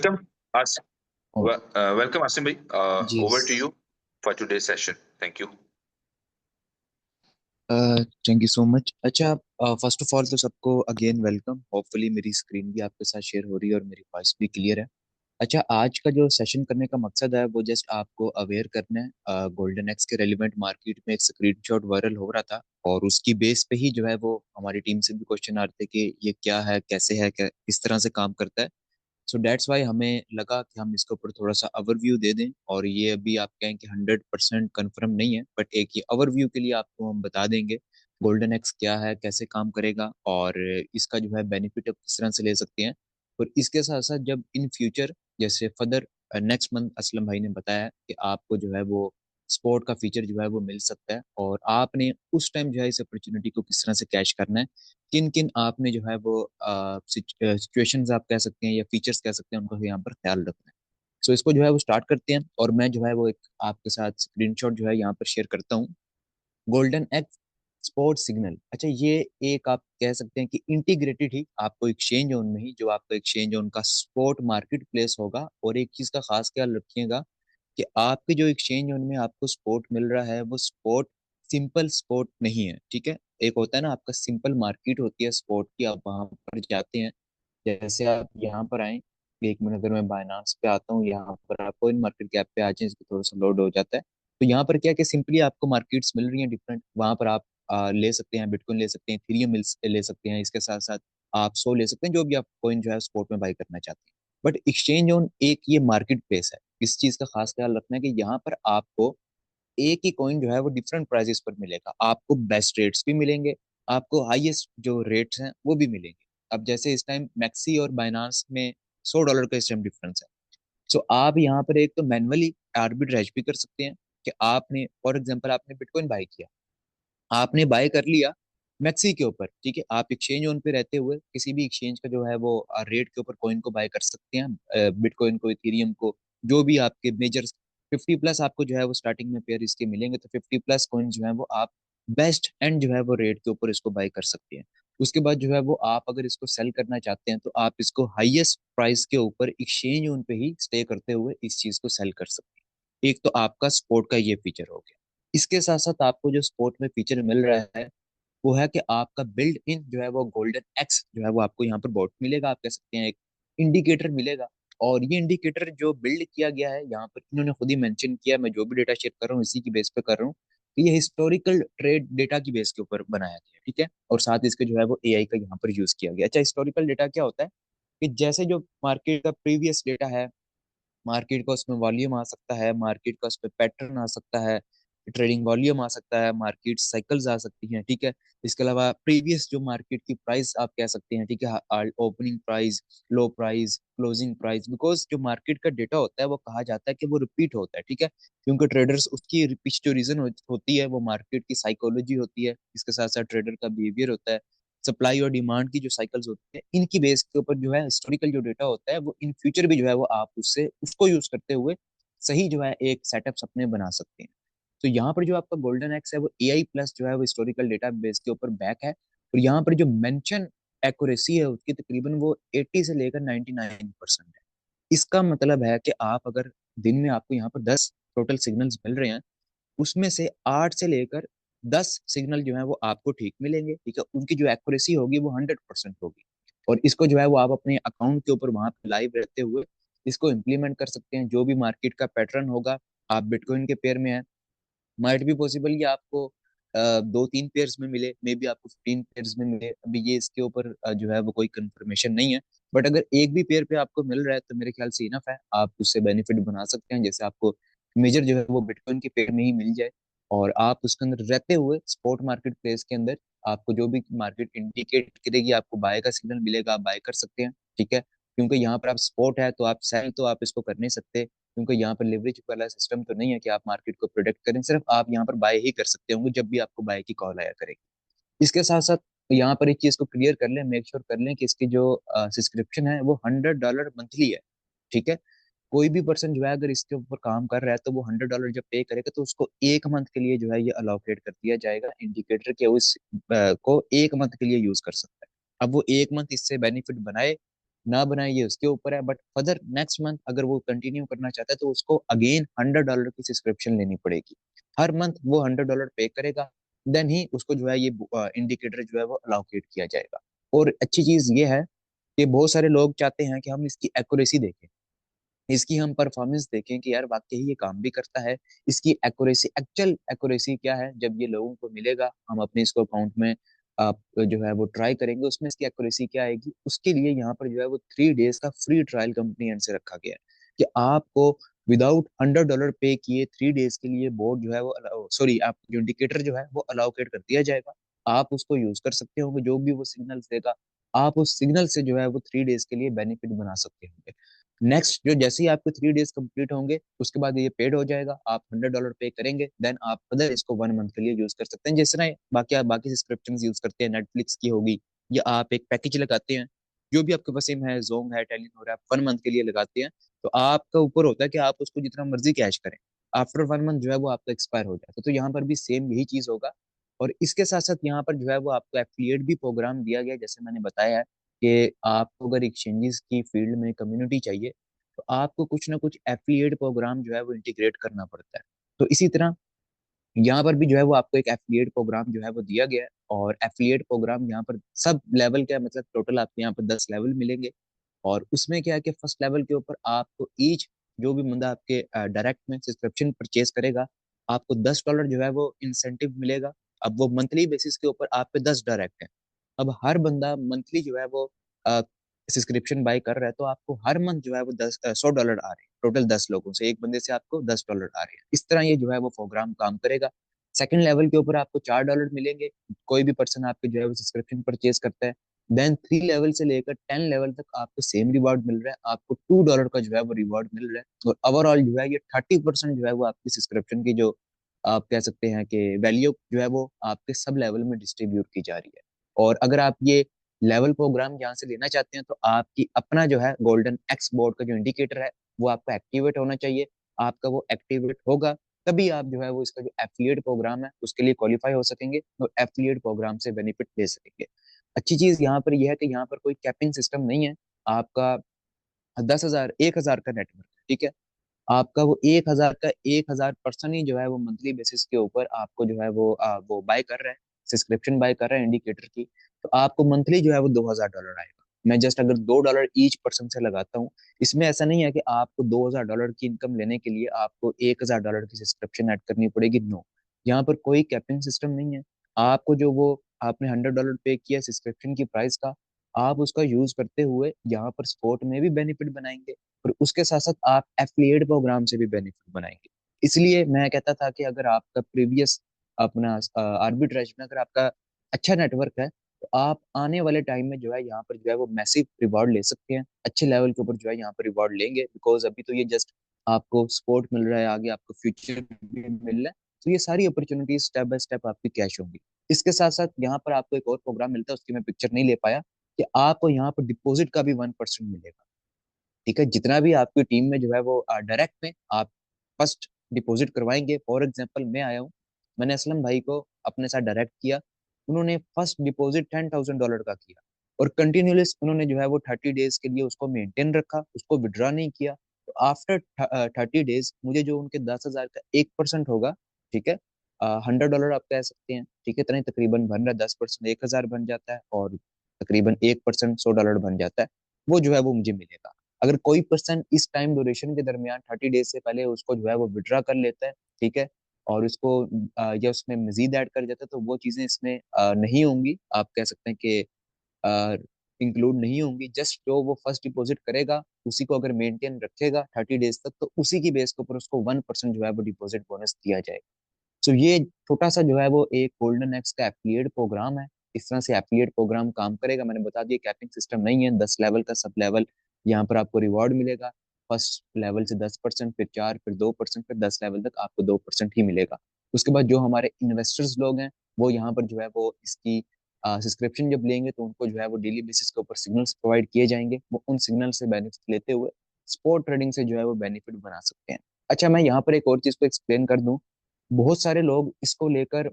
Welcome, As Oh, welcome, Asim bhai. जी। Over to you for today's session. Thank you. Thank you so much. अच्छा, first of all तो सबको again welcome. Hopefully मेरी screen भी आपके साथ share हो रही है और मेरी वॉइस भी क्लियर है। अच्छा, आज का जो सेशन करने का मकसद है वो जस्ट आपको अवेयर करना है। गोल्डन एक्स के रेलिवेंट मार्केट में एक स्क्रीनशॉट वायरल हो रहा था और उसकी बेस पे ही जो है वो हमारी टीम से भी क्वेश्चन आ रहे थे कि ये क्या है, कैसे है, किस तरह से काम करता है। सो डेट्स वाई हमें लगा कि हम इसके ऊपर थोड़ा सा ओवरव्यू दे दें। और ये अभी आप कहें कि 100% कन्फर्म नहीं है, बट एक ये ओवरव्यू के लिए आपको हम बता देंगे गोल्डन एक्स क्या है, कैसे काम करेगा और इसका जो है बेनिफिट आप किस तरह से ले सकते हैं। और इसके साथ साथ जब इन फ्यूचर जैसे फर्दर नेक्स्ट मंथ असलम भाई ने बताया कि आपको जो है वो स्पोर्ट का फीचर जो है वो मिल सकता है और आपने उस टाइम जो है इस अपॉर्चुनिटी को किस तरह से कैश करना है, किन किन आपने जो है वो सिचुएशंस आप कह सकते हैं या फीचर्स कह सकते हैं उनको यहाँ पर ख्याल रखना है। सो इसको जो है वो स्टार्ट करते हैं और मैं जो है वो एक आपके साथ स्क्रीनशॉट जो है यहाँ पर शेयर करता हूँ। Golden x sport signal. अच्छा, ये एक आप कह सकते हैं कि इंटीग्रेटेड ही आपको एक्सचेंज जोन में ही जो आपका एक्सचेंज जोन का स्पोर्ट मार्केट प्लेस होगा। और एक चीज का खास ख्याल रखिएगा कि आपके जो एक्सचेंज जोन में आपको स्पोर्ट मिल रहा है वो स्पोर्ट सिंपल स्पोर्ट नहीं है, ठीक है। एक होता है ना आपका सिंपल मार्केट होती है स्पोर्ट की, आप वहां पर जाते हैं। जैसे आप यहाँ पर आए, एक मिनट अगर मैं बायनांस पे आता हूँ, यहाँ पर आप कोइन मार्केट कैप पे आ जाए, इसको थोड़ा सा लोड हो जाता है। तो यहाँ पर क्या है कि सिंपली आपको मार्केट्स मिल रही हैं डिफरेंट, वहां पर आप ले सकते हैं, बिटकॉइन ले सकते हैं, इथेरियम ले सकते हैं, इसके साथ साथ आप सो ले सकते हैं, जो भी आप कॉइन जो है स्पॉट में बाई करना चाहते हैं। बट एक्सचेंज ऑन एक ये मार्केट प्लेस है, इस चीज का खास ख्याल रखना है कि यहाँ पर आपको एक ही कॉइन जो है वो डिफरेंट प्राइसेस पर मिलेगा। आपको बेस्ट रेट्स भी मिलेंगे, आपको हाईएस्ट जो रेट्स हैं वो भी मिलेंगे। अब जैसे इस टाइम मैक्सी और बाइनांस में $100 का इस टाइम डिफरेंस है। सो आप यहाँ पर एक तो मैनुअली आर्बिट्रेज भी कर सकते हैं कि आपने फॉर एग्जांपल आपने बिटकॉइन बाय किया, आपने बाय कर लिया मैक्सी के ऊपर, ठीक है। आप एक्सचेंज ऑन पे रहते हुए किसी भी एक्सचेंज का जो है वो रेट के ऊपर कॉइन को बाय कर सकते हैं, बिटकॉइन को, इथेरियम को, जो भी आपके मेजर 50 प्लस आपको जो है वो स्टार्टिंग में पेयर इसके मिलेंगे। तो 50 प्लस कॉइन जो है वो आप बेस्ट एंड जो है वो रेट के ऊपर इसको बाय कर सकते हैं। उसके बाद जो है वो आप अगर इसको सेल करना चाहते हैं तो आप इसको हाईएस्ट प्राइस के ऊपर एक्सचेंज ऑन पे ही स्टे करते हुए इस चीज को सेल कर सकते हैं। एक तो आपका स्पोर्ट का ये फीचर हो गया। इसके साथ साथ आपको जो स्पोर्ट में फीचर मिल रहा है वो है कि आपका बिल्ड इन जो है वो गोल्डन एक्स जो है वो आपको यहाँ पर बॉट मिलेगा, आप कह सकते हैं एक इंडिकेटर मिलेगा। और ये इंडिकेटर जो बिल्ड किया गया है यहाँ पर इन्होंने खुद ही मेंशन किया, मैं जो भी डेटा शेयर कर रहा हूँ इसी की बेस पे कर रहा हूँ कि ये हिस्टोरिकल ट्रेड डेटा की बेस के ऊपर बनाया गया है, ठीक है। और साथ इसके जो है वो एआई का यहाँ पर यूज किया गया। अच्छा, हिस्टोरिकल डेटा क्या होता है कि जैसे जो मार्केट का प्रीवियस डेटा है, मार्केट का उसमें वॉल्यूम आ सकता है, मार्केट का उसमें पैटर्न आ सकता है, ट्रेडिंग वॉल्यूम आ सकता है, मार्केट साइकिल्स आ सकती हैं, ठीक है। इसके अलावा प्रीवियस जो मार्केट की प्राइस आप कह सकते हैं, ठीक है, opening price, low price, closing price. Because जो मार्केट का डेटा होता है वो कहा जाता है कि वो रिपीट होता है, ठीक है। क्योंकि ट्रेडर्स उसकी रिपीट जो रीजन होती है वो मार्केट की साइकोलॉजी होती है, इसके साथ साथ ट्रेडर का बिहेवियर होता है, सप्लाई और डिमांड की जो साइकिल्स होती है, इनकी बेस के ऊपर जो है हिस्टोरिकल जो डेटा होता है वो इन फ्यूचर भी जो है वो आप उससे उसको यूज करते हुए सही जो है एक सेटअप अपने बना सकते हैं। तो यहाँ पर जो आपका गोल्डन एक्स है वो एआई प्लस जो है वो हिस्टोरिकल डेटा बेस के ऊपर बैक है। और यहाँ पर जो मेंशन एक्यूरेसी है उसकी तकरीबन वो 80 से लेकर 99% है। इसका मतलब है कि आप अगर दिन में आपको यहाँ पर 10 टोटल सिग्नल्स मिल रहे हैं, उसमें से 8 से लेकर 10 सिग्नल जो है वो आपको ठीक मिलेंगे, ठीक है। उनकी जो एक्यूरेसी होगी वो 100% होगी। और इसको जो है वो आप अपने अकाउंट के ऊपर वहां पे लाइव रहते हुए इसको इम्प्लीमेंट कर सकते हैं। जो भी मार्केट का पैटर्न होगा, आप बिटकॉइन के पेयर में है, माइट भी पॉसिबल ये आपको 2-3 पेयर्स में मिले, मे बी आपको 15 पेयर्स में मिले, अभी ये इसके ऊपर जो है वो कोई कंफर्मेशन नहीं है। बट अगर एक भी पेयर पे आपको मिल रहा है तो मेरे ख्याल से इनफ है, आप उससे बेनिफिट बना सकते हैं। जैसे आपको मेजर जो है वो बिटकॉइन के पेयर में ही मिल जाए और आप उसके अंदर रहते हुए स्पॉट मार्केट प्लेस के अंदर आपको जो भी मार्केट इंडिकेट करेगी आपको बाय का सिग्नल मिलेगा, आप बाय कर सकते हैं, ठीक है। क्योंकि यहाँ पर आप स्पॉट है तो आप सेल तो आप इसको कर नहीं सकते, क्योंकि यहाँ पर लिवरेज वाला सिस्टम तो नहीं है कि आप मार्केट को प्रोटेक्ट करें, सिर्फ आप यहाँ पर बाय ही कर सकते होंगे जब भी आपको बाय की कॉल आया करेगी। इसके साथ साथ यहाँ पर एक चीज को क्लियर कर लें, मेक श्योर कर लें कि इसकी जो सब्सक्रिप्शन है वो $100 मंथली है, ठीक है। कोई भी पर्सन जो है अगर इसके ऊपर काम कर रहा है तो वो $100 जब पे करेगा तो उसको एक मंथ के लिए जो है ये अलोकेट कर दिया जाएगा इंडिकेटर के, उस को एक मंथ के लिए यूज कर सकता है। अब वो एक मंथ इससे बेनिफिट बनाए ना बनाए ये उसके ऊपर है, बट फर्दर नेक्स्ट मंथ अगर वो कंटिन्यू करना चाहता है तो उसको अगेन $100 की सब्सक्रिप्शन लेनी पड़ेगी। हर मंथ वो $100 पे करेगा, देन ही उसको जो है ये इंडिकेटर जो है वो अलोकेट किया जाएगा। और अच्छी चीज ये है कि बहुत सारे लोग चाहते हैं कि हम इसकी एक्यूरेसी देखें, इसकी हम परफॉर्मेंस देखें कि यार वाकई ही ये काम भी करता है। इसकी एक्यूरेसी, एक्चुअल एक्यूरेसी क्या है, जब ये लोगों को मिलेगा, हम अपने इसको अकाउंट में आप जो है वो ट्राई करेंगे, उसमें इसकी एक्यूरेसी क्या आएगी, उसके लिए यहाँ पर जो है वो 3 डेज का फ्री ट्रायल कंपनी एंड से रखा गया है कि आपको विदाउट $100 पे किए 3 डेज के लिए बोर्ड जो है वो, सॉरी, आप जो इंडिकेटर जो है वो अलाउकेट कर दिया जाएगा। आप उसको यूज कर सकते होंगे, जो भी वो सिग्नल्स देगा आप उस सिग्नल से जो है वो 3 डेज के लिए बेनिफिट बना सकते होंगे। नेक्स्ट जो जैसे ही आपके 3 डेज कंप्लीट होंगे उसके बाद ये पेड हो जाएगा, आप $100 पे करेंगे, देन आप अदर इसको 1 मंथ के लिए यूज कर सकते हैं। जिस तरह बाकी आप बाकी सब्सक्रिप्शन यूज करते हैं, नेटफ्लिक्स की होगी, या आप एक पैकेज लगाते हैं, जो भी आपके पास सिम है, जोंग है, टेलीनॉर है, आप 1 मंथ के लिए लगाते हैं, तो आपका ऊपर होता है कि आप उसको जितना मर्जी कैश करें, आफ्टर 1 मंथ जो है वो आपका एक्सपायर हो जाता है। तो यहाँ पर भी सेम यही चीज होगा। और इसके साथ साथ यहाँ पर जो है वो आपको एफिलिएट भी प्रोग्राम दिया गया है, जैसे मैंने बताया है कि आपको अगर एक्सचेंजेस की फील्ड में कम्युनिटी चाहिए तो आपको कुछ ना कुछ एफिलिएट प्रोग्राम जो है वो इंटीग्रेट करना पड़ता है। तो इसी तरह यहाँ पर भी जो है वो आपको एक एफिलिएट प्रोग्राम जो है वो दिया गया है। और एफिलिएट प्रोग्राम यहाँ पर सब लेवल का है, मतलब टोटल आपको यहाँ पर 10 लेवल मिलेंगे। और उसमें क्या है कि फर्स्ट लेवल के ऊपर आपको ईच, जो भी बंदा आपके डायरेक्ट में सब्सक्रिप्शन परचेज करेगा, आपको $10 जो है वो इंसेंटिव मिलेगा। अब वो मंथली बेसिस के ऊपर आप पे 10 डायरेक्ट है। अब हर बंदा मंथली जो है वो सब्सक्रिप्शन बाय कर रहा है, तो आपको हर मंथ जो है वो $100 आ रहे हैं, टोटल 10 लोगों से, एक बंदे से आपको $10 आ रहे हैं। इस तरह ये जो है वो प्रोग्राम काम करेगा। सेकंड लेवल के ऊपर आपको $4 मिलेंगे, कोई भी पर्सन आपके जो है वो सब्सक्रिप्शन परचेज करता है। देन 3 लेवल से लेकर 10 लेवल तक आपको सेम रिवॉर्ड मिल रहा है, आपको $2 का जो है वो रिवॉर्ड मिल रहा है। और ओवरऑल जो है ये 30% जो है वो आपकी सब्सक्रिप्शन की जो आप कह सकते हैं कि वैल्यू जो है वो आपके सब लेवल में डिस्ट्रीब्यूट की जा रही है। और अगर आप ये लेवल प्रोग्राम यहाँ से लेना चाहते हैं तो आपकी अपना जो है गोल्डन एक्स बोर्ड का जो इंडिकेटर है वो आपका एक्टिवेट होना चाहिए। आपका वो एक्टिवेट होगा तभी आप जो है वो इसका जो एफिलिएट प्रोग्राम है उसके लिए क्वालिफाई हो सकेंगे और एफिलिएट प्रोग्राम से बेनिफिट ले सकेंगे। अच्छी चीज यहाँ पर यह है कि यहाँ पर कोई कैपिंग सिस्टम नहीं है। आपका 10,000 1,000 का नेटवर्क, ठीक है, आपका वो 1,000 का 1,000 पर्सन ही जो है वो मंथली बेसिस के ऊपर आपको जो है वो बाय कर रहा है, सब्सक्रिप्शन बाय कर रहा है इंडिकेटर की। तो आपको मंथली जो है वो $2,000 आएगा। मैं जस्ट अगर $2 ईच पर्सन से लगाता हूँ, इसमें ऐसा नहीं है कि आपको $2,000 की इनकम लेने के लिए आपको $1,000 की सब्सक्रिप्शन ऐड करनी पड़ेगी, नो। यहाँ पर कोई कैपिंग सिस्टम नहीं है। आपको जो वो आपने $100 पे किया सब्सक्रिप्शन की प्राइस का, आप उसका यूज करते हुए यहाँ पर स्पोर्ट में भी बेनिफिट बनाएंगे और उसके साथ साथ आप एफिलिएट प्रोग्राम से भी बेनिफिट बनाएंगे। इसलिए मैं कहता था कि अगर आपका प्रीवियस अपना आर्बिट्रेज में अगर आपका अच्छा नेटवर्क है तो आप आने वाले टाइम में जो है यहाँ पर जो है वो मैसिव रिवॉर्ड ले सकते हैं, अच्छे लेवल के ऊपर जो है यहाँ पर रिवॉर्ड लेंगे। बिकॉज अभी तो ये जस्ट आपको सपोर्ट मिल रहा है, आगे आपको फ्यूचर भी मिल रहा है, तो ये सारी अपॉर्चुनिटीज स्टेप बाय स्टेप आपकी कैश होंगी। इसके साथ साथ यहाँ पर आपको एक और प्रोग्राम मिलता है, उसकी मैं पिक्चर नहीं ले पाया, कि आपको यहाँ पर डिपॉजिट का भी 1% मिलेगा। ठीक है, जितना भी आपकी टीम में जो है वो डायरेक्ट में आप फर्स्ट डिपॉजिट करवाएंगे। फॉर एग्जांपल मैं आया हूँ, मैंने असलम भाई को अपने साथ डायरेक्ट किया, उन्होंने फर्स्ट डिपॉजिट $10,000 का किया और कंटिन्यूअस उन्होंने जो है वो 30 डेज के लिए उसको मेंटेन रखा, उसको विड्रॉ नहीं किया। तो आफ्टर 30 डेज मुझे जो उनके 10,000 का 1% होगा, ठीक है, $100 आप कह सकते हैं, ठीक है, इतना ही तकरीबन बन रहा है। 10% 1,000 बन जाता है और तकरीबन 1% $100 बन जाता है। वो जो है वो मुझे मिलेगा। अगर कोई पर्सन इस टाइम ड्यूरेशन के दरमियान 30 डेज से पहले उसको जो है वो विड्रा कर लेता है, ठीक है, और उसको या उसमें मजीद ऐड कर जाता है, तो वो चीजें इसमें नहीं होंगी, आप कह सकते हैं कि इंक्लूड नहीं होंगी। जस्ट जो वो फर्स्ट डिपॉजिट करेगा उसी को अगर मेंटेन रखेगा 30 डेज तक, तो उसी की बेस के ऊपर उसको 1% जो है वो डिपॉजिट बोनस दिया जाएगा। तो ये छोटा सा जो है वो एक गोल्डन एक्स का एफिलिएट प्रोग्राम है। इस तरह से एफिलिएट प्रोग्राम काम करेगा। मैंने बता दिया कैपिंग सिस्टम नहीं है, 10 लेवल का सब लेवल यहाँ पर आपको रिवॉर्ड मिलेगा। फर्स्ट लेवल से 10%, फिर 4, फिर 2%, फिर 10 लेवल तक आपको 2% ही मिलेगा। उसके बाद जो हमारे इन्वेस्टर्स लोग हैं वो यहाँ पर जो है वो इसकी सब्सक्रिप्शन जब लेंगे तो उनको जो है वो डेली बेसिस के ऊपर सिग्नल्स प्रोवाइड किए जाएंगे, वो उन सिग्नल से बेनिफिट लेते हुए स्पॉट ट्रेडिंग से जो है वो बेनिफिट बना सकते हैं। अच्छा, मैं यहाँ पर एक और चीज को एक्सप्लेन कर दूं। बहुत सारे लोग इसको लेकर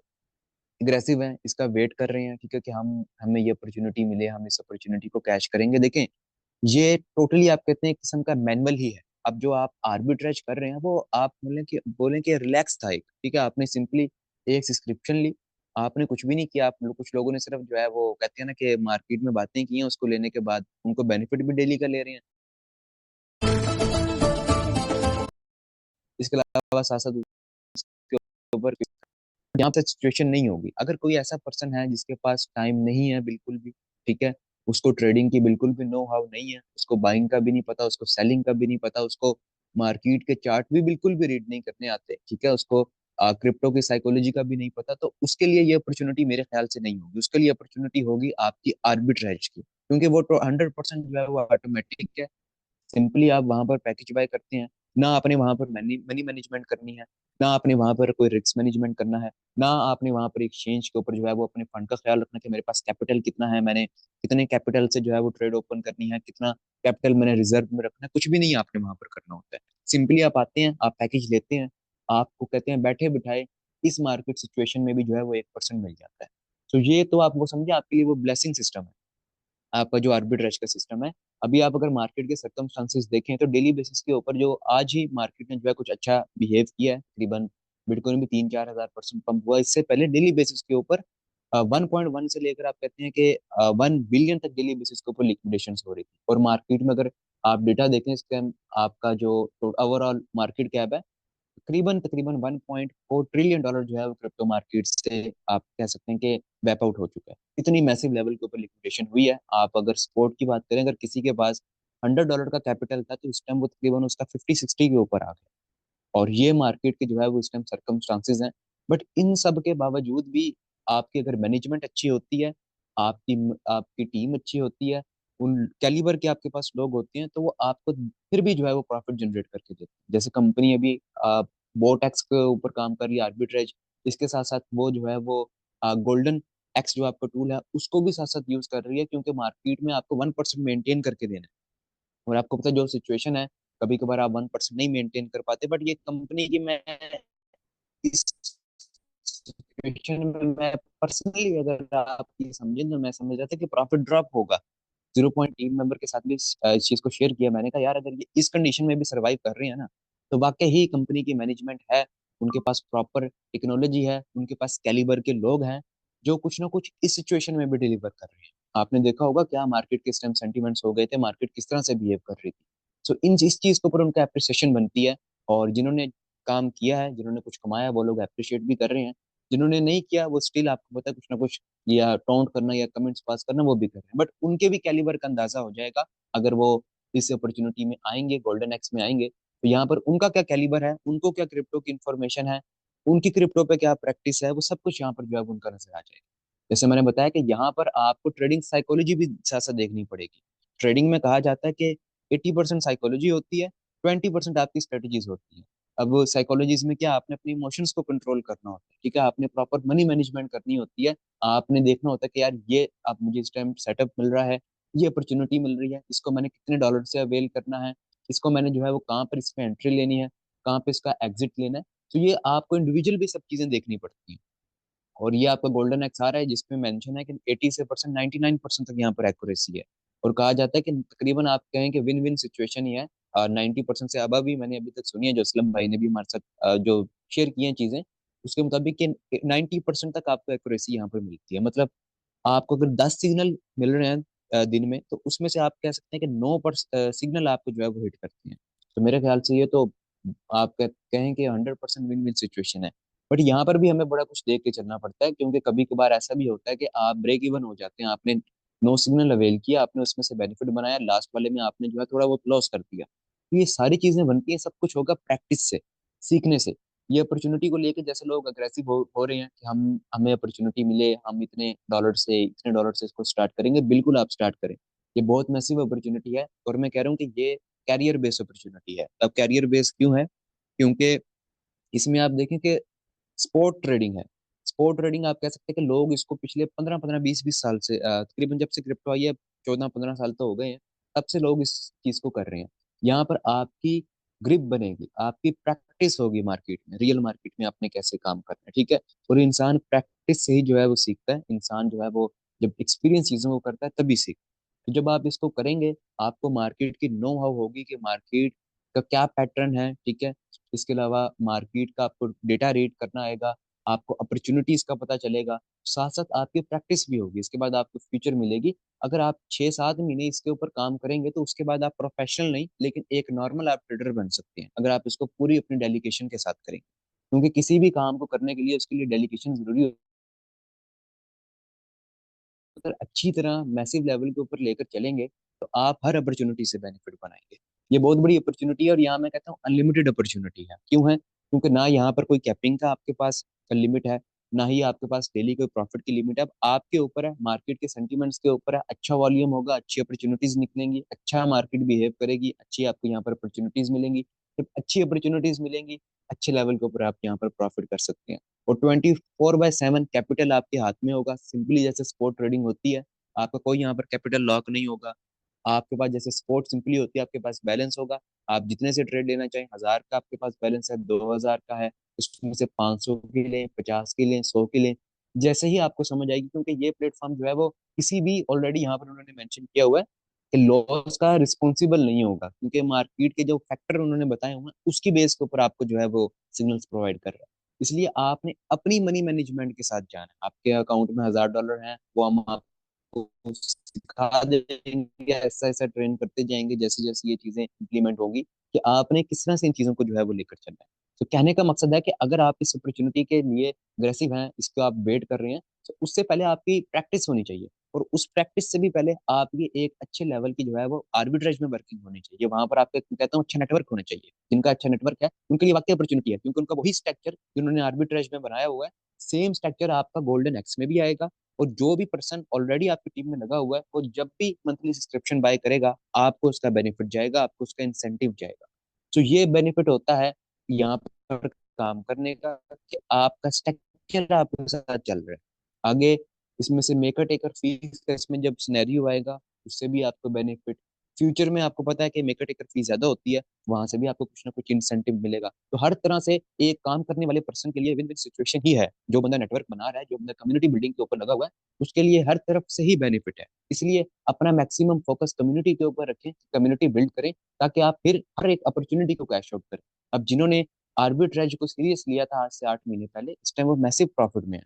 एग्रेसिव हैं, इसका वेट कर रहे हैं, ठीक है, कि हम हमें ये अपॉर्चुनिटी मिले, हम इस अपॉर्चुनिटी को कैश करेंगे। देखें, ये टोटली आप कहते हैं एक किस्म का मैनुअल ही है। अब जो आप आर्बिट्रेज कर रहे हैं वो आप बोलें कि रिलैक्स था एक, ठीक है, आपने सिंपली एक सब्सक्रिप्शन ली, आपने कुछ भी नहीं किया। कुछ लोगों ने सिर्फ जो है वो कहते हैं ना कि मार्केट में बातें की हैं, उसको लेने के बाद उनको बेनिफिट भी डेली का ले रहे हैं। इसके अलावा साथ साथ उसके ऊपर यहाँ पे सिचुएशन नहीं होगी। अगर कोई ऐसा पर्सन है जिसके पास टाइम नहीं है बिल्कुल भी, ठीक है, उसको ट्रेडिंग की बिल्कुल भी नो हाउ नहीं है, उसको बाइंग का भी नहीं पता, उसको सेलिंग का भी नहीं पता, उसको मार्केट के चार्ट भी बिल्कुल भी रीड नहीं करने आते, ठीक है, उसको क्रिप्टो की साइकोलॉजी का भी नहीं पता, तो उसके लिए ये अपॉर्चुनिटी मेरे ख्याल से नहीं होगी। उसके लिए अपॉर्चुनिटी होगी आपकी आर्बिट्रेज की, क्योंकि वो तो 100% जो है वो ऑटोमेटिक है। सिंपली आप वहां पर पैकेज बाय करते हैं, ना आपने वहां पर मनी मनी मैनेजमेंट करनी है, ना आपने वहां पर कोई रिस्क मैनेजमेंट करना है, ना आपने वहां पर एक्सचेंज के ऊपर जो है वो अपने फंड का ख्याल रखना कि मेरे पास कैपिटल कितना है, मैंने कितने कैपिटल से जो है वो ट्रेड ओपन करनी है, कितना कैपिटल मैंने रिजर्व में रखना है, कुछ भी नहीं आपने वहां पर करना होता है। सिंपली आप आते हैं, आप पैकेज लेते हैं, आपको कहते हैं बैठे बिठाए इस मार्केट सिचुएशन में भी जो है वो 1% मिल जाता है। तो ये तो आप वो समझे आपके लिए वो ब्लेसिंग सिस्टम है, आपका जो आर्बिट्रेज का सिस्टम है। अभी आप अगर मार्केट के सर्कमस्टांसेस देखें तो डेली बेसिस के ऊपर जो आज ही मार्केट ने जो है कुछ अच्छा बिहेव किया है, तकरीबन बिटकॉइन भी 3-4 हज़ार% पंप हुआ। इससे पहले डेली बेसिस के ऊपर 1.1 से लेकर आप कहते हैं कि 1 बिलियन तक डेली बेसिस के ऊपर लिक्विडेशन हो रही थी। और मार्केट में अगर आप डेटा देखें इसका, आपका जो ओवरऑल मार्केट कैप है तकरीबन तकरीबन 1.4 ट्रिलियन डॉलर जो है वो क्रिप्टो मार्केट से आप कह सकते हैं कि वैप आउट हो चुका है। इतनी मैसिव लेवल के ऊपर लिक्विडेशन हुई है। आप अगर स्पोर्ट की बात करें, अगर किसी के पास $100 का कैपिटल था तो इस टाइम वो तकरीबन उसका 50-60 के ऊपर आ गया। और ये मार्केट के जो है वो इस टाइम सर्कमस्टांसेस हैं। बट इन सब के बावजूद भी आपकी अगर मैनेजमेंट अच्छी होती है, आपकी आपकी टीम अच्छी होती है, उन कैलिबर के आपके पास लोग होते हैं, तो वो आपको फिर भी जो है वो प्रॉफिट जनरेट करके देते हैं। जैसे कंपनी अभी बोटेक्स के ऊपर काम कर रही है, आर्बिट्रेज, इसके साथ साथ वो जो है वो गोल्डन एक्स जो आपका टूल है उसको भी साथ साथ यूज कर रही है, क्योंकि मार्केट में आपको 1% मेंटेन करके देना है। और आपको पता है जो सिचुएशन है, कभी कभार आप 1% नहीं मेंटेन कर पाते, बट ये कंपनी की मैं इस सिचुएशन में मैं पर्सनली अगर आप ये समझें तो मैं समझ रहा था कि प्रॉफिट ड्रॉप होगा। 0 पॉइंट टीम मेंबर के साथ भी इस चीज को शेयर किया। मैंने कहा यार अगर ये इस कंडीशन में भी सर्वाइव कर रहे हैं ना, तो वाकई ही कंपनी की मैनेजमेंट है, उनके पास प्रॉपर टेक्नोलॉजी है, उनके पास कैलिबर के लोग हैं जो कुछ ना कुछ इस सिचुएशन में भी डिलीवर कर रहे हैं। आपने देखा होगा क्या मार्केट किस टाइम सेंटिमेंट्स हो गए थे, मार्केट किस तरह से बिहेव कर रही थी। सो इन इस चीज के ऊपर उनका अप्रिसिएशन बनती है। और जिन्होंने काम किया है, जिन्होंने कुछ कमाया, वो लोग अप्रिशिएट भी कर रहे हैं। जिन्होंने नहीं किया वो स्टिल आपको पता है कुछ ना कुछ या टोंट करना या कमेंट्स पास करना वो भी कर रहे हैं। बट उनके भी कैलिबर का अंदाजा हो जाएगा अगर वो इस अपॉर्चुनिटी में आएंगे, गोल्डन एक्स में आएंगे, तो यहाँ पर उनका क्या कैलिबर है, उनको क्या क्रिप्टो की इन्फॉर्मेशन है, उनकी क्रिप्टो पे क्या प्रैक्टिस है, वो सब कुछ यहाँ पर जो है वो उनका नजर आ जाएगा। जैसे मैंने बताया कि यहाँ पर आपको ट्रेडिंग साइकोलॉजी भी साथ साथ देखनी पड़ेगी। ट्रेडिंग में कहा जाता है कि 80% साइकोलॉजी होती है, 20% आपकी स्ट्रेटजीज होती है। अब साइकोलॉजीज में क्या, आपने अपनी इमोशंस को कंट्रोल करना होता है, ठीक है, आपने प्रॉपर मनी मैनेजमेंट करनी होती है। आपने देखना होता है कि यार ये अब मुझे इस टाइम सेटअप मिल रहा है, ये अपॉर्चुनिटी मिल रही है, इसको मैंने कितने डॉलर से अवेल करना है, इसको मैंने जो है वो कहाँ पर इसमें एंट्री लेनी है, कहाँ पे इसका एग्जिट लेना है। तो ये आपको इंडिविजुअल भी सब चीजें देखनी पड़ती हैं। और ये आपका गोल्डन एक्स आ रहा है जिसमें मेंशन है कि 80 से 99% तक यहाँ पर एक्यूरेसी है। और कहा जाता है कि तकरीबन आप कहें कि विन विन सिचुएशन ही है। 90% से अब भी मैंने अभी तक सुनी है, जो असलम भाई ने भी हमारे साथ जो शेयर की हैं चीजें, उसके मुताबिक कि 90% तक आपको एक्यूरेसी यहाँ पर मिलती है। मतलब आपको अगर 10 सिग्नल मिल रहे हैं दिन में, तो उसमें से आप कह सकते हैं कि 9 सिग्नल आपको जो है वो हिट करते हैं। तो मेरे ख्याल से ये तो आप कहें कि 100% विन विन सिचुएशन है। बट यहाँ पर भी हमें बड़ा कुछ देख के चलना पड़ता है, क्योंकि कभी कभार ऐसा भी होता है कि आप ब्रेक इवन हो जाते हैं, आपने 9 सिग्नल अवेल किया, आपने उसमें से बेनिफिट बनाया, लास्ट वाले में आपने जो है थोड़ा बहुत लॉस कर दिया। तो ये सारी चीजें बनती हैं, सब कुछ होगा प्रैक्टिस से, सीखने से। ये अपॉर्चुनिटी को लेके जैसे लोग अग्रेसिव हो रहे हैं कि हम हमें अपॉर्चुनिटी मिले, हम इतने डॉलर से इसको स्टार्ट करेंगे, बिल्कुल आप स्टार्ट करें। ये बहुत मैसिव अपॉर्चुनिटी है और मैं कह रहा हूँ कि ये कैरियर बेस्ड अपॉर्चुनिटी है। अब कैरियर बेस्ड क्यों है? क्योंकि इसमें आप देखें कि स्पोर्ट ट्रेडिंग है। स्पोर्ट ट्रेडिंग आप कह सकते हैं कि लोग इसको पिछले 15-15 20-20 साल से तकरीबन जब से क्रिप्टो आई है, 14-15 साल तो हो गए हैं, तब से लोग इस चीज को कर रहे हैं। यहाँ पर आपकी ग्रिप बनेगी, आपकी प्रैक्टिस होगी मार्केट में, रियल मार्केट में आपने कैसे काम करना है, ठीक है। और इंसान प्रैक्टिस से ही जो है वो सीखता है, इंसान जो है वो जब एक्सपीरियंस चीजों को करता है तभी सीखता है। तो जब आप इसको करेंगे, आपको मार्केट की नो हाउ होगी कि मार्केट का क्या पैटर्न है, ठीक है। इसके अलावा मार्केट का आपको डेटा रीड करना आएगा, आपको अपॉर्चुनिटीज का पता चलेगा, साथ साथ आपकी प्रैक्टिस भी होगी। इसके बाद आपको फ्यूचर मिलेगी। अगर आप 6-7 महीने इसके ऊपर काम करेंगे तो उसके बाद आप प्रोफेशनल नहीं लेकिन एक नॉर्मल आप ट्रेडर बन सकते हैं, अगर आप इसको पूरी अपनी डेडिकेशन के साथ करेंगे। क्योंकि किसी भी काम को करने के लिए उसके लिए डेडिकेशन जरूरी होती है। अगर अच्छी तरह मैसिव लेवल के ऊपर लेकर चलेंगे तो आप हर अपॉर्चुनिटी से बेनिफिट बनाएंगे। ये बहुत बड़ी अपॉर्चुनिटी है और यहाँ मैं कहता हूँ अनलिमिटेड अपॉर्चुनिटी है। क्यों है? क्योंकि ना यहाँ पर कोई कैपिंग का आपके पास लिमिट है, ना ही आपके पास डेली कोई प्रॉफिट की लिमिट है। अब आपके ऊपर है, मार्केट के सेंटीमेंट्स के ऊपर है। अच्छा वॉल्यूम होगा, अच्छी अपॉर्चुनिटीज निकलेंगी, अच्छा मार्केट बिहेव करेगी, अच्छी आपको यहाँ पर अपॉर्चुनिटीज मिलेंगी। जब अच्छी अपॉर्चुनिटीज मिलेंगी, अच्छे लेवल के ऊपर आप यहाँ पर प्रॉफिट कर सकते हैं। और 24/7 कैपिटल आपके हाथ में होगा, सिंपली जैसे स्पॉट ट्रेडिंग होती है। आपका कोई यहाँ पर कैपिटल लॉक नहीं होगा। आपके पास जैसे स्पोर्ट सिंपली होती है, आपके पास बैलेंस होगा। आप जितने से ट्रेड लेना चाहें, 1000 का आपके पास बैलेंस है, 2000 का है, उसमें से 500 के लें, 50 के लें, 100 के लें, जैसे ही आपको समझ आएगी। क्योंकि ये प्लेटफॉर्म जो है वो किसी भी, ऑलरेडी यहाँ पर उन्होंने मेंशन किया हुआ है कि लॉस का रिस्पॉन्सिबल नहीं होगा, क्योंकि मार्केट के जो फैक्टर उन्होंने बताए हुए हैं उसकी बेस के ऊपर आपको जो है वो सिग्नल्स प्रोवाइड कर रहा है। इसलिए आपने अपनी मनी मैनेजमेंट के साथ जाना है। आपके अकाउंट में $1000 है, वो हम आपको सिखा देंगे, ऐसा ऐसा ट्रेन करते जाएंगे जैसे जैसे ये चीजें इंप्लीमेंट होगी कि आपने किस तरह से इन चीजों को जो है वो लेकर चलना है। तो कहने का मकसद है कि अगर आप इस अपॉर्चुनिटी के लिए अग्रेसिव हैं, इसको आप वेट कर रहे हैं, तो उससे पहले आपकी प्रैक्टिस होनी चाहिए। और उस प्रैक्टिस से भी पहले आपकी एक अच्छे लेवल की जो है वो आर्बिट्रेज में वर्किंग होनी चाहिए। वहां पर आपके कहता हूँ अच्छा नेटवर्क होना चाहिए। जिनका अच्छा नेटवर्क है उनके लिए वाकई अपॉर्चुनिटी है, क्योंकि उनका वही स्ट्रक्चर जिन्होंने आर्बिट्रेज में बनाया हुआ है, सेम स्ट्रक्चर आपका गोल्डन एक्स में भी आएगा। और जो भी पर्सन ऑलरेडी आपकी टीम में लगा हुआ है, वो जब भी मंथली सब्सक्रिप्शन बाय करेगा, आपको उसका बेनिफिट जाएगा, आपको उसका इंसेंटिव जाएगा। तो ये बेनिफिट होता है यहाँ पर काम करने का, कि आपका स्ट्रक्चर आपके साथ चल रहा है। आगे इसमें से मेकर टेकर फीस का इसमें जब सिनेरियो आएगा, उससे भी आपको बेनिफिट। फ्यूचर में आपको पता है कि मेकर टेकर फीस ज्यादा होती है, वहां से भी आपको कुछ ना कुछ इंसेंटिव मिलेगा। तो हर तरह से एक काम करने वाले पर्सन के लिए विन विन सिचुएशन ही है। जो बंदा नेटवर्क बना रहा है, जो बंदा कम्युनिटी बिल्डिंग के ऊपर लगा हुआ है, उसके लिए हर तरफ से ही बेनिफिट है। इसलिए अपना मैक्सिमम फोकस कम्युनिटी के ऊपर रखें, कम्युनिटी बिल्ड करें, ताकि आप फिर हर एक अपॉर्चुनिटी को कैश आउट करें। अब जिन्होंने आर्बिट्रेज को सीरियस लिया था आज से 8 महीने पहले, इस टाइम वो मैसिव प्रॉफिट में है।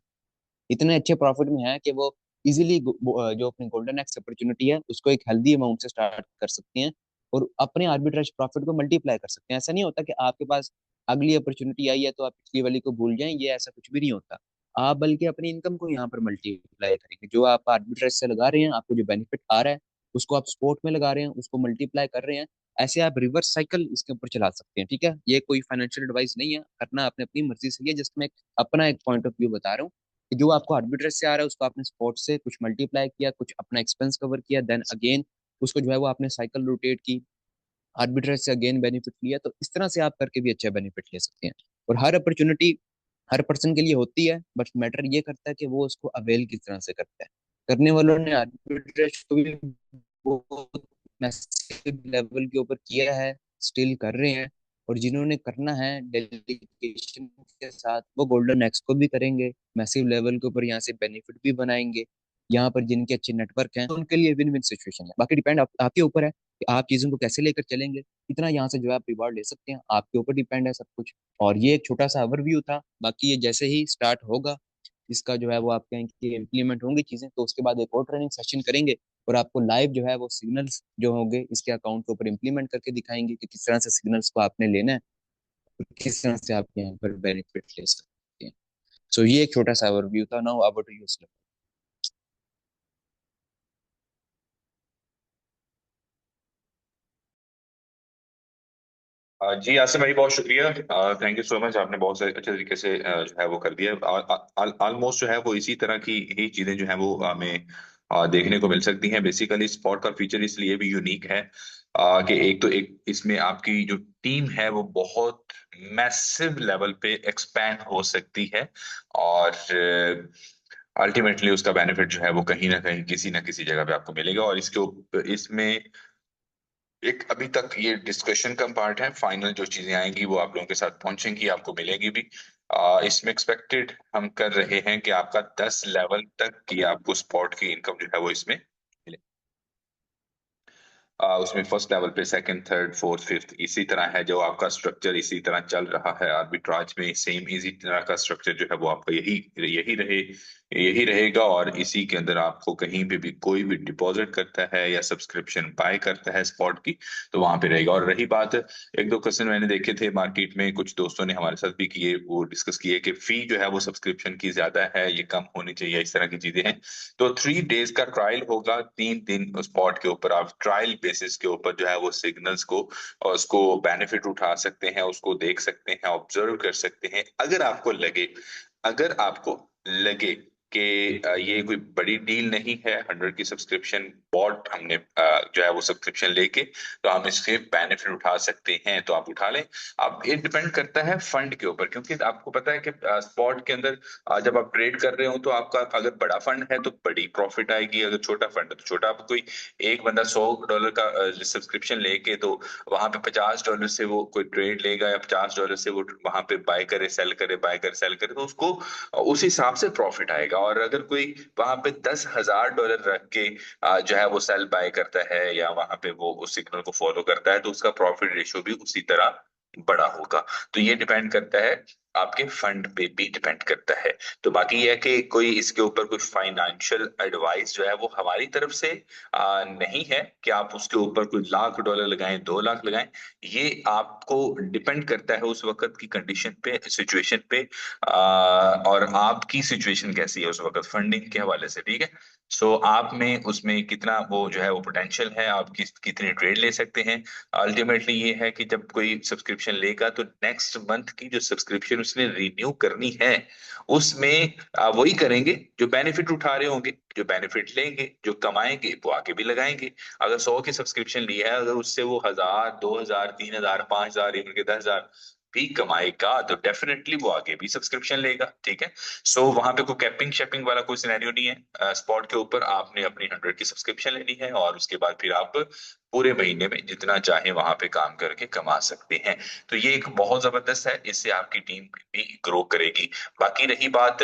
इतने अच्छे प्रॉफिट में है कि वो इजीली जो अपनी गोल्डन एक्स अपॉर्चुनिटी है उसको एक हेल्दी अमाउंट से स्टार्ट कर सकते हैं और अपने आर्बिट्रेज प्रॉफिट को मल्टीप्लाई कर सकते हैं। ऐसा नहीं होता कि आपके पास अगली अपॉर्चुनिटी आई है तो आप पिछली वाली को भूल जाएं, ये ऐसा कुछ भी नहीं होता। आप बल्कि अपनी इनकम को यहाँ पर मल्टीप्लाई करेंगे। जो आप आर्बिट्रेज से लगा रहे हैं, आपको जो बेनिफिट आ रहा है उसको आप स्पोर्ट में लगा रहे हैं, उसको मल्टीप्लाई कर रहे हैं। ऐसे आप रिवर्स साइकिल इसके ऊपर चला सकते हैं। ठीक है, ये कोई फाइनेंशियल एडवाइस नहीं है, करना आपने अपनी मर्जी से ही है। जस्ट मैं अपना एक पॉइंट ऑफ व्यू बता रहा हूँ कि जो आपको आर्बिट्रेज से आ रहा है उसको आपने स्पॉट से कुछ मल्टीप्लाई किया, कुछ अपना एक्सपेंस कवर किया, देन अगेन उसको जो है वो आपने साइकिल रोटेट की, आर्बिट्रेज से अगेन बेनिफिट लिया। तो इस तरह से आप करके भी अच्छा बेनिफिट ले सकते हैं। और हर अपॉर्चुनिटी हर पर्सन के लिए होती है, बट मैटर ये करता है कि वो उसको अवेल किस तरह से करता है। करने वालों ने आर्बिट्रेज को भी बहुत मैसिव लेवल के ऊपर किया है, स्टिल कर रहे हैं। और जिन्होंने करना है डेडिकेशन के साथ, वो गोल्डन एक्स को भी करेंगे, मैसिव लेवल के ऊपर यहाँ से बेनिफिट भी बनाएंगे। यहाँ पर जिनके अच्छे नेटवर्क हैं, तो उनके लिए विन विन सिचुएशन है। बाकी डिपेंड आपके ऊपर है कि आप चीजों को कैसे लेकर चलेंगे। कितना यहाँ से जो है आप रिवॉर्ड ले सकते हैं, आपके ऊपर डिपेंड है सब कुछ। और ये एक छोटा सा ओवरव्यू था। बाकी ये जैसे ही स्टार्ट होगा, इसका जो है वो आप कहें कि इम्प्लीमेंट होंगी चीजें, तो उसके बाद एक और ट्रेनिंग सेशन करेंगे और आपको लाइव जो है वो सिग्नल्स जो होंगे इसके अकाउंट के ऊपर इम्प्लीमेंट करके दिखाएंगे कि किस तरह से सिग्नल्स को आपने लेना है और किस तरह से आप यहाँ पर बेनिफिट ले सकते हैं। सो ये एक छोटा सा ओवरव्यू था। Now about you. जी आसिम भाई, बहुत शुक्रिया। Thank you so much. आपने बहुत से अच्छे तरीके से जो है वो कर दिया। ऑलमोस्ट जो है वो इसी तरह की ही चीजें जो है वो हमें देखने को मिल सकती हैं। बेसिकली स्पॉट का फीचर इसलिए भी यूनिक है कि एक तो एक इसमें आपकी जो टीम है वो बहुत मैसिव लेवल पे एक्सपैंड हो सकती है। और अल्टीमेटली उसका बेनिफिट जो है वो कहीं ना कहीं किसी ना किसी जगह पे आपको मिलेगा। और इसमें एक अभी तक ये डिस्कशन का पार्ट है। फाइनल जो चीजें आएंगी वो आप लोगों के साथ पहुंचेंगी, आपको मिलेगी भी। इसमें एक्सपेक्टेड हम कर रहे हैं कि आपका 10 लेवल तक की आपको स्पॉट की इनकम जो है वो इसमें मिले। उसमें फर्स्ट लेवल पे सेकंड, थर्ड, फोर्थ, फिफ्थ इसी तरह है जो आपका स्ट्रक्चर, इसी तरह चल रहा है आर्बिट्राज में। सेम इसी तरह का स्ट्रक्चर जो है वो आपका यही यही रहेगा। और इसी के अंदर आपको कहीं पे भी कोई भी डिपॉजिट करता है या सब्सक्रिप्शन बाय करता है स्पॉट की, तो वहां पे रहेगा। और रही बात, एक दो क्वेश्चन मैंने देखे थे मार्केट में, कुछ दोस्तों ने हमारे साथ भी किए, वो डिस्कस किए कि फी जो है वो सब्सक्रिप्शन की ज्यादा है, ये कम होनी चाहिए, इस तरह की चीजें हैं। तो 3 डेज का ट्रायल होगा, 3 दिन स्पॉट के ऊपर आप ट्रायल बेसिस के ऊपर जो है वो सिग्नल्स को और उसको बेनिफिट उठा सकते हैं, उसको देख सकते हैं, ऑब्जर्व कर सकते हैं। अगर आपको लगे कि ये कोई बड़ी डील नहीं है, 100 की सब्सक्रिप्शन बॉट हमने जो है वो सब्सक्रिप्शन लेके, तो हम इससे बेनिफिट उठा सकते हैं, तो आप उठा लें। अब ये डिपेंड करता है फंड के ऊपर, क्योंकि आपको पता है कि स्पॉट के अंदर जब आप ट्रेड कर रहे हो तो आपका अगर बड़ा फंड है तो बड़ी प्रॉफिट आएगी, अगर छोटा फंड है तो छोटा। आप कोई एक बंदा $100 का सब्सक्रिप्शन लेके तो वहां पे $50 से वो कोई ट्रेड लेगा, या $50 से वो वहां पे बाय करे सेल करे, बाय करे सेल करे, तो उसको उस हिसाब से प्रॉफिट आएगा। और अगर कोई वहां पे $10,000 रख के जो है वो सेल बाय करता है, या वहां पे वो उस सिग्नल को फॉलो करता है, तो उसका प्रॉफिट रेशियो भी उसी तरह बड़ा होगा। तो ये डिपेंड करता है, आपके फंड पे भी डिपेंड करता है। तो बाकी ये है कि कोई इसके ऊपर कुछ फाइनेंशियल एडवाइस जो है वो हमारी तरफ से नहीं है कि आप उसके ऊपर कोई $1,00,000 लगाएं, 2 लाख लगाएं। ये आपको डिपेंड करता है उस वक्त की कंडीशन पे, सिचुएशन पे, और आपकी सिचुएशन कैसी है उस वक्त फंडिंग के हवाले से, ठीक है। सो आप में उसमें कितना वो जो है वो पोटेंशियल है, आप कितनी ट्रेड ले सकते हैं। अल्टीमेटली ये है कि जब कोई सब्सक्रिप्शन लेगा तो नेक्स्ट मंथ की जो सब्सक्रिप्शन उसने रिन्यू करनी है, उसमें वही करेंगे जो बेनिफिट उठा रहे होंगे, जो बेनिफिट लेंगे, जो कमाएंगे वो आगे भी लगाएंगे। अगर 100 की सब्सक्रिप्शन ली है, अगर उससे वो 1,000, 2,000, 3,000, 5,000, इवन के 10,000 भी कमाएगा, तो डेफिनेटली वो आगे भी सब्सक्रिप्शन लेगा, ठीक है। सो वहां पे कोई कैपिंग शेपिंग वाला कोई सिनेरियो नहीं है। स्पॉट के ऊपर आपने अपनी 100 की सब्सक्रिप्शन लेनी है, और उसके बाद फिर आप पूरे महीने में जितना चाहे वहां पे काम करके कमा सकते हैं। तो ये एक बहुत जबरदस्त है, इससे आपकी टीम भी ग्रो करेगी। बाकी रही बात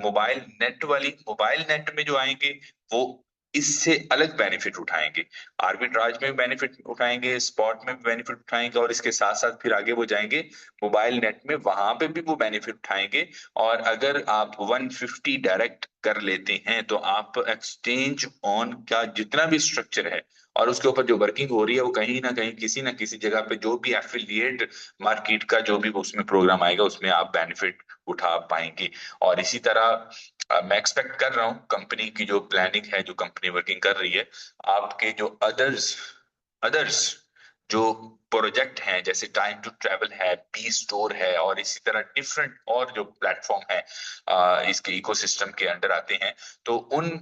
मोबाइल नेट वाली, मोबाइल नेट में जो आएंगे वो इससे अलग बेनिफिट उठाएंगे। आर्बिट्राज में भी बेनिफिट उठाएंगे, स्पॉट में भी बेनिफिट उठाएंगे, और इसके साथ साथ फिर आगे वो जाएंगे मोबाइल नेट में, वहां पे भी वो बेनिफिट उठाएंगे। और अगर आप 150 डायरेक्ट कर लेते हैं तो आप एक्सचेंज ऑन का जितना भी स्ट्रक्चर है और उसके ऊपर जो वर्किंग हो रही है, वो कहीं ना किसी जगह पे जो भी एफिलिएट मार्केट का जो भी उसमें प्रोग्राम आएगा, उसमें आप बेनिफिट उठा पाएंगे। और इसी तरह मैं एक्सपेक्ट कर रहा हूँ कंपनी की जो प्लानिंग है, जो कंपनी वर्किंग कर रही है, आपके जो अदर्स अदर्स जो प्रोजेक्ट हैं, जैसे टाइम टू ट्रेवल है, बी स्टोर है, और इसी तरह डिफरेंट और जो प्लेटफॉर्म है इसके इकोसिस्टम के अंडर आते हैं, तो उन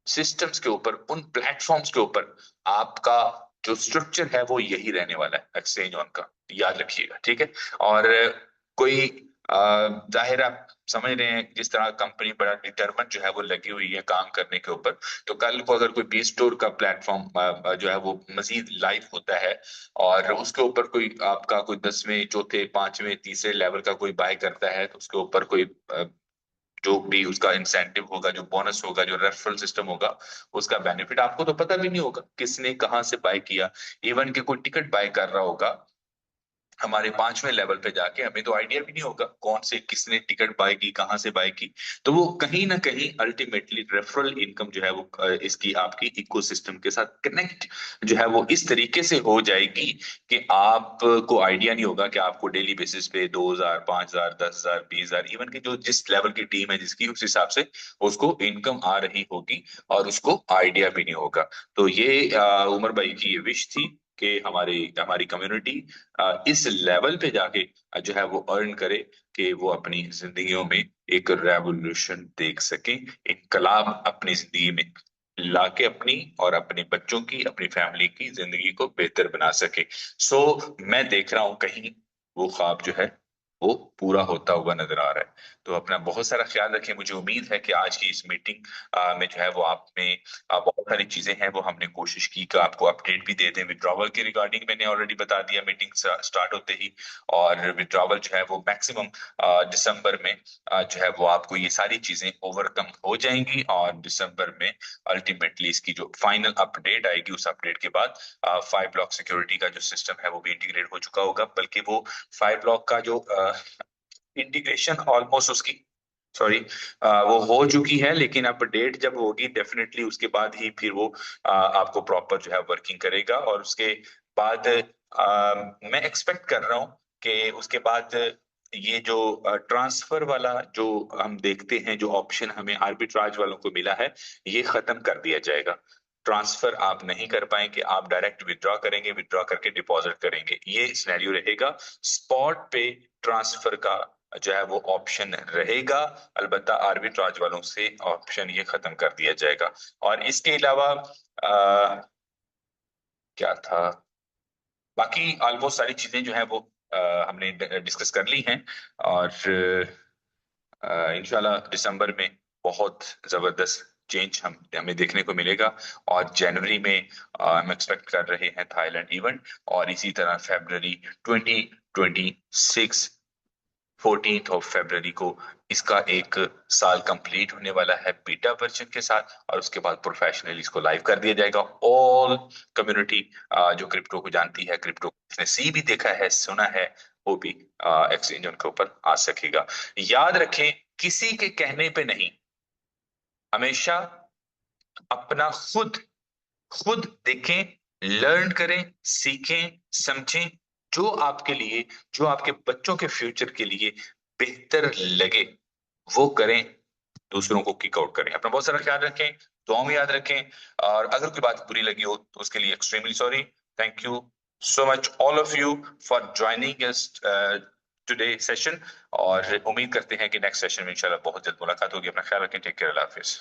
सिस्टम्स के ऊपर, उन प्लेटफॉर्म्स के ऊपर आपका जो स्ट्रक्चर है वो यही रहने वाला है, एक्सचेंज ऑन का, याद रखिएगा, ठीक है। और कोई जाहिर है, आप समझ रहे हैं जिस तरह कंपनी बड़ा डिटरमिन जो है वो लगी हुई है काम करने के ऊपर। तो कल को अगर कोई बी स्टोर का प्लेटफॉर्म जो है वो मजीद लाइव होता है, और उसके ऊपर कोई आपका कोई 10वें, चौथे, 5वें, तीसरे लेवल का कोई बाय करता है, तो उसके ऊपर कोई जो भी उसका इंसेंटिव होगा, जो बोनस होगा, जो रेफरल सिस्टम होगा, उसका बेनिफिट आपको तो पता भी नहीं होगा किसने कहाँ से बाय किया। इवन के कोई टिकट बाय कर रहा होगा हमारे 5वें लेवल पे जाके, हमें तो आइडिया भी नहीं होगा कौन से किसने टिकट बाय की, कहाँ से बाय की। तो वो कहीं ना कहीं अल्टीमेटली रेफरल इनकम जो है वो इसकी आपकी इकोसिस्टम के साथ कनेक्ट जो है वो इस तरीके से हो जाएगी कि आपको आइडिया नहीं होगा कि आपको डेली बेसिस पे 2,000, 5,000, 10,000, 20,000, इवन की जो जिस लेवल की टीम है जिसकी, उस हिसाब से उसको इनकम आ रही होगी, और उसको आइडिया भी नहीं होगा। तो ये उमर भाई की ये विश थी कि हमारी हमारी कम्युनिटी इस लेवल पे जाके जो है वो अर्न करे, कि वो अपनी जिंदगियों में एक रेवोल्यूशन देख सके, इनकलाब अपनी जिंदगी में लाके अपनी और अपने बच्चों की, अपनी फैमिली की जिंदगी को बेहतर बना सके। मैं देख रहा हूं कहीं वो ख्वाब जो है वो पूरा होता हुआ नजर आ रहा है। तो अपना बहुत सारा ख्याल रखें। मुझे उम्मीद है कि आज की इस मीटिंग में जो है वो आप में बहुत सारी चीजें हैं वो हमने कोशिश की कि आपको अपडेट भी दे दें। विड्रॉवल के रिगार्डिंग मैंने ऑलरेडी बता दिया मीटिंग स्टार्ट होते ही, और विड्रॉवल जो है वो मैक्सिमम दिसंबर में जो है वो आपको ये सारी चीजें ओवरकम हो जाएंगी, और दिसंबर में अल्टीमेटली इसकी जो फाइनल अपडेट आएगी उस अपडेट के बाद 5 ब्लॉक सिक्योरिटी का जो सिस्टम है वो भी इंटीग्रेट हो चुका होगा। बल्कि वो 5 ब्लॉक का जो इंटीग्रेशन ऑलमोस्ट उसकी सॉरी वो हो चुकी है, लेकिन अपडेट जब होगी डेफिनेटली उसके बाद ही फिर वो आपको प्रॉपर जो है वर्किंग करेगा। और उसके बाद मैं एक्सपेक्ट कर रहा हूँ कि उसके बाद ये जो ट्रांसफर वाला जो हम देखते हैं, जो ऑप्शन हमें आर्बिट्राज वालों को मिला है, ये खत्म कर दिया जाएगा। ट्रांसफर आप नहीं कर पाएंगे, आप डायरेक्ट विड्रॉ करेंगे, विड्रॉ करके डिपॉजिट करेंगे, ये सिनेरियो रहेगा। स्पॉट पे ट्रांसफर का जो है वो ऑप्शन रहेगा, अलबत्ता आर्बिट्राज वालों से ऑप्शन ये खत्म कर दिया जाएगा। और इसके अलावा क्या था, बाकी ऑलमोस्ट सारी चीजें जो है वो हमने डिस्कस कर ली हैं। और इंशाल्लाह दिसंबर में बहुत जबरदस्त चेंज हमें देखने को मिलेगा। और जनवरी में हम एक्सपेक्ट कर रहे हैं थाईलैंड इवेंट, और इसी तरह फरवरी 2026 14 फरवरी को इसका एक साल कंप्लीट होने वाला है बीटा वर्जन के साथ, और उसके बाद प्रोफेशनली इसको लाइव कर दिया जाएगा। ऑल कम्युनिटी जो क्रिप्टो को जानती है, क्रिप्टो जिसने सी भी देखा है, सुना है, वो भी एक्सचेंज उनके ऊपर आ सकेगा। याद रखें, किसी के कहने पे नहीं, हमेशा अपना खुद खुद देखें, लर्न करें, सीखें, समझें। जो आपके लिए, जो आपके बच्चों के फ्यूचर के लिए बेहतर लगे वो करें, दूसरों को किक आउट करें। अपना बहुत सारा ख्याल रखें, दुआओं में याद रखें, और अगर कोई बात बुरी लगी हो तो उसके लिए extremely sorry. Thank you so much all of you for joining us today session, और उम्मीद करते हैं कि नेक्स्ट सेशन में इंशाल्लाह बहुत जल्द मुलाकात होगी। अपना ख्याल रखें, टेक केयर, अल्लाह हाफिज।